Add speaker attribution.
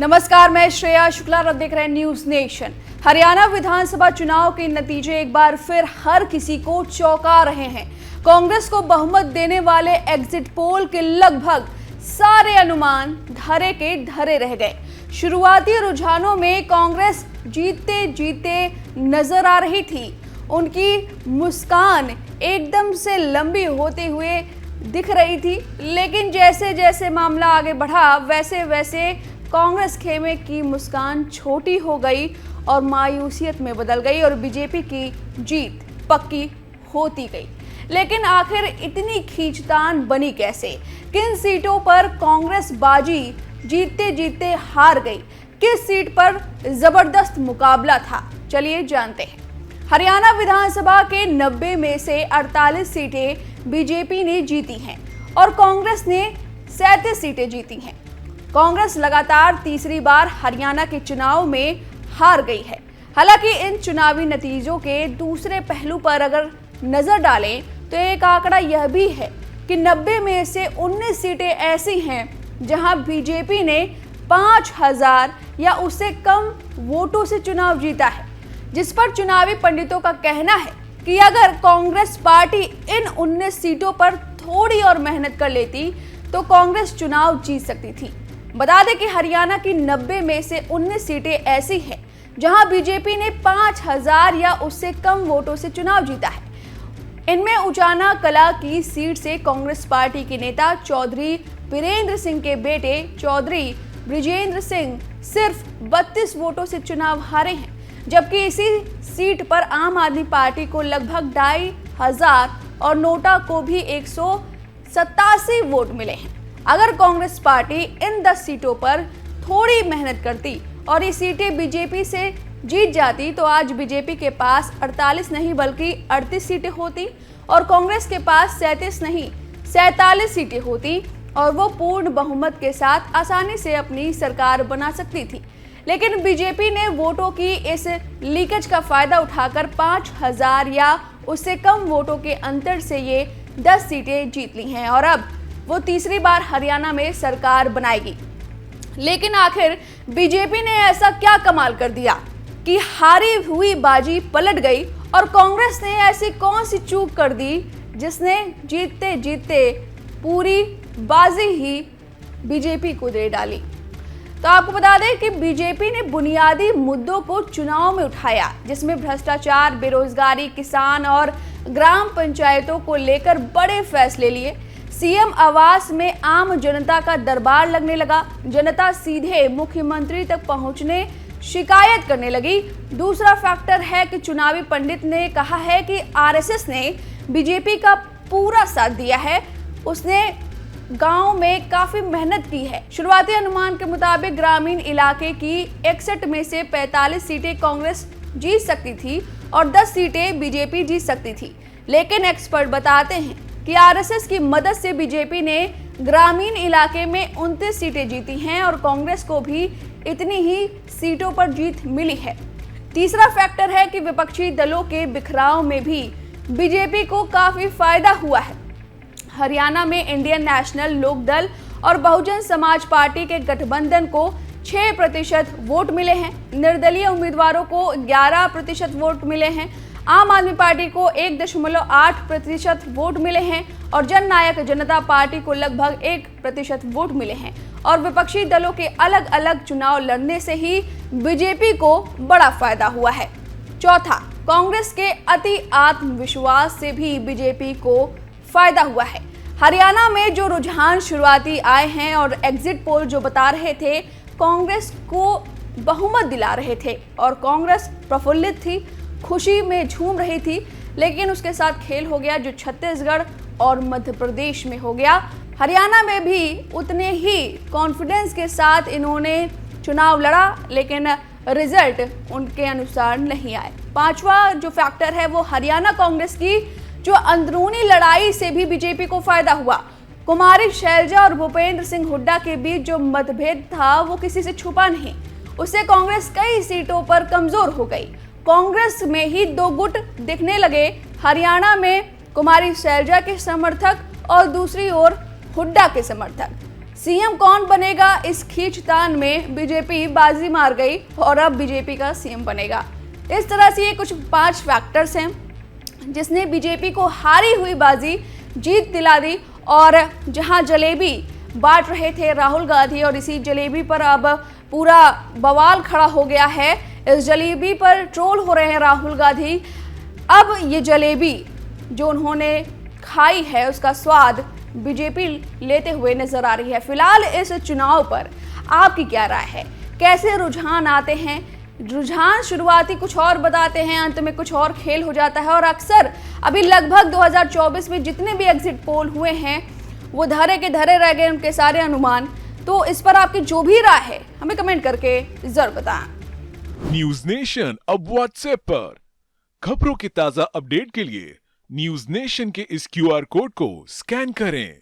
Speaker 1: नमस्कार, मैं श्रेया शुक्ला और देख रहे हैं न्यूज नेशन। हरियाणा विधानसभा चुनाव के नतीजे एक बार फिर हर किसी को चौंका रहे हैं। कांग्रेस को बहुमत देने वाले एग्जिट पोल के लगभग सारे अनुमान धरे के धरे रह गए। शुरुआती रुझानों में कांग्रेस जीतते जीतते नजर आ रही थी। उनकी मुस्कान एकदम से लंबी होते हुए दिख रही थी, लेकिन जैसे जैसे मामला आगे बढ़ा वैसे वैसे कांग्रेस खेमे की मुस्कान छोटी हो गई और मायूसियत में बदल गई और बीजेपी की जीत पक्की होती गई। लेकिन आखिर इतनी खींचतान बनी कैसे? किन सीटों पर कांग्रेस बाजी जीतते जीतते हार गई? किस सीट पर जबरदस्त मुकाबला था? चलिए जानते हैं। हरियाणा विधानसभा के 90 में से 48 सीटें बीजेपी ने जीती हैं और कांग्रेस ने 37 सीटें जीती हैं। कांग्रेस लगातार तीसरी बार हरियाणा के चुनाव में हार गई है। हालांकि इन चुनावी नतीजों के दूसरे पहलू पर अगर नजर डालें तो एक आंकड़ा यह भी है कि 90 में से 19 सीटें ऐसी हैं जहां बीजेपी ने 5000 या उससे कम वोटों से चुनाव जीता है, जिस पर चुनावी पंडितों का कहना है कि अगर कांग्रेस पार्टी इन 19 सीटों पर थोड़ी और मेहनत कर लेती तो कांग्रेस चुनाव जीत सकती थी। बता दें कि हरियाणा की 90 में से 19 सीटें ऐसी हैं जहां बीजेपी ने 5000 या उससे कम वोटों से चुनाव जीता है। इनमें उचाना कला की सीट से कांग्रेस पार्टी के नेता चौधरी वीरेंद्र सिंह के बेटे चौधरी बृजेंद्र सिंह सिर्फ 32 वोटों से चुनाव हारे हैं, जबकि इसी सीट पर आम आदमी पार्टी को लगभग 2500 और नोटा को भी 187 वोट मिले हैं। अगर कांग्रेस पार्टी इन 10 सीटों पर थोड़ी मेहनत करती और ये सीटें बीजेपी से जीत जाती तो आज बीजेपी के पास 48 नहीं बल्कि 38 सीटें होती और कांग्रेस के पास 37 नहीं 47 सीटें होती और वो पूर्ण बहुमत के साथ आसानी से अपनी सरकार बना सकती थी। लेकिन बीजेपी ने वोटों की इस लीकेज का फायदा उठाकर 5000 या उससे कम वोटों के अंतर से ये 10 सीटें जीत ली हैं और अब वो तीसरी बार हरियाणा में सरकार बनाएगी। लेकिन आखिर बीजेपी ने ऐसा क्या कमाल कर दिया कि हारी हुई बाजी पलट गई और कांग्रेस ने ऐसी कौन सी चूक कर दी जिसने जीतते जीतते पूरी बाजी ही बीजेपी को दे डाली? तो आपको बता दें कि बीजेपी ने बुनियादी मुद्दों को चुनाव में उठाया, जिसमें भ्रष्टाचार, बेरोजगारी, किसान और ग्राम पंचायतों को लेकर बड़े फैसले लिए। सीएम आवास में आम जनता का दरबार लगने लगा। जनता सीधे मुख्यमंत्री तक पहुंचने शिकायत करने लगी। दूसरा फैक्टर है कि चुनावी पंडित ने कहा है कि आरएसएस ने बीजेपी का पूरा साथ दिया है। उसने गांव में काफी मेहनत की है। शुरुआती अनुमान के मुताबिक ग्रामीण इलाके की 61 में से 45 सीटें कांग्रेस जीत सकती थी और 10 सीटें बीजेपी जीत सकती थी। लेकिन एक्सपर्ट बताते हैं कि आरएसएस की मदद से बीजेपी ने ग्रामीण इलाके में 29 सीटें जीती हैं और कांग्रेस को भी इतनी ही सीटों पर जीत मिली है। तीसरा फैक्टर है कि विपक्षी दलों के बिखराव में भी बीजेपी को काफी फायदा हुआ है। हरियाणा में इंडियन नेशनल लोक दल और बहुजन समाज पार्टी के गठबंधन को 6% वोट मिले हैं। निर्दलीय उम्मीदवारों को 11% वोट मिले हैं। आम आदमी पार्टी को 1.8% वोट मिले हैं और जननायक जनता पार्टी को लगभग 1% वोट मिले हैं। और विपक्षी दलों के अलग अलग चुनाव लड़ने से ही बीजेपी को बड़ा फायदा हुआ है। चौथा, कांग्रेस के अति आत्मविश्वास से भी बीजेपी को फायदा हुआ है। हरियाणा में जो रुझान शुरुआती आए हैं और एग्जिट पोल जो बता रहे थे कांग्रेस को बहुमत दिला रहे थे और कांग्रेस प्रफुल्लित थी, खुशी में झूम रही थी, लेकिन उसके साथ खेल हो गया जो छत्तीसगढ़ और मध्य प्रदेश में हो गया। हरियाणा में भी उतने ही कॉन्फिडेंस के साथ इन्होंने चुनाव लड़ा, लेकिन रिजल्ट उनके अनुसार नहीं आए। पांचवा जो फैक्टर है वो हरियाणा कांग्रेस की जो अंदरूनी लड़ाई से भी बीजेपी को फायदा हुआ। कुमारी शैलजा और भूपेंद्र सिंह हुड्डा के बीच जो मतभेद था वो किसी से छुपा नहीं। उससे कांग्रेस कई सीटों पर कमजोर हो गई। कांग्रेस में ही दो गुट दिखने लगे, हरियाणा में कुमारी शैलजा के समर्थक और दूसरी ओर हुड्डा के समर्थक। सीएम कौन बनेगा, इस खींचतान में बीजेपी बाजी मार गई और अब बीजेपी का सीएम बनेगा। इस तरह से ये कुछ 5 फैक्टर्स हैं जिसने बीजेपी को हारी हुई बाजी जीत दिला दी। और जहां जलेबी बांट रहे थे राहुल गांधी और इसी जलेबी पर अब पूरा बवाल खड़ा हो गया है, इस जलेबी पर ट्रोल हो रहे हैं राहुल गांधी। अब ये जलेबी जो उन्होंने खाई है उसका स्वाद बीजेपी लेते हुए नजर आ रही है। फिलहाल इस चुनाव पर आपकी क्या राय है, कैसे रुझान आते हैं? रुझान शुरुआती कुछ और बताते हैं, अंत में कुछ और खेल हो जाता है। और अक्सर अभी लगभग 2024 में जितने भी एग्जिट पोल हुए हैं वो धरे के धरे रह गए, उनके सारे अनुमान। तो इस पर आपकी जो भी राय है हमें कमेंट करके जरूर बताएं।
Speaker 2: न्यूज नेशन अब व्हाट्सएप पर खबरों के ताजा अपडेट के लिए न्यूज नेशन के इस QR कोड को स्कैन करें।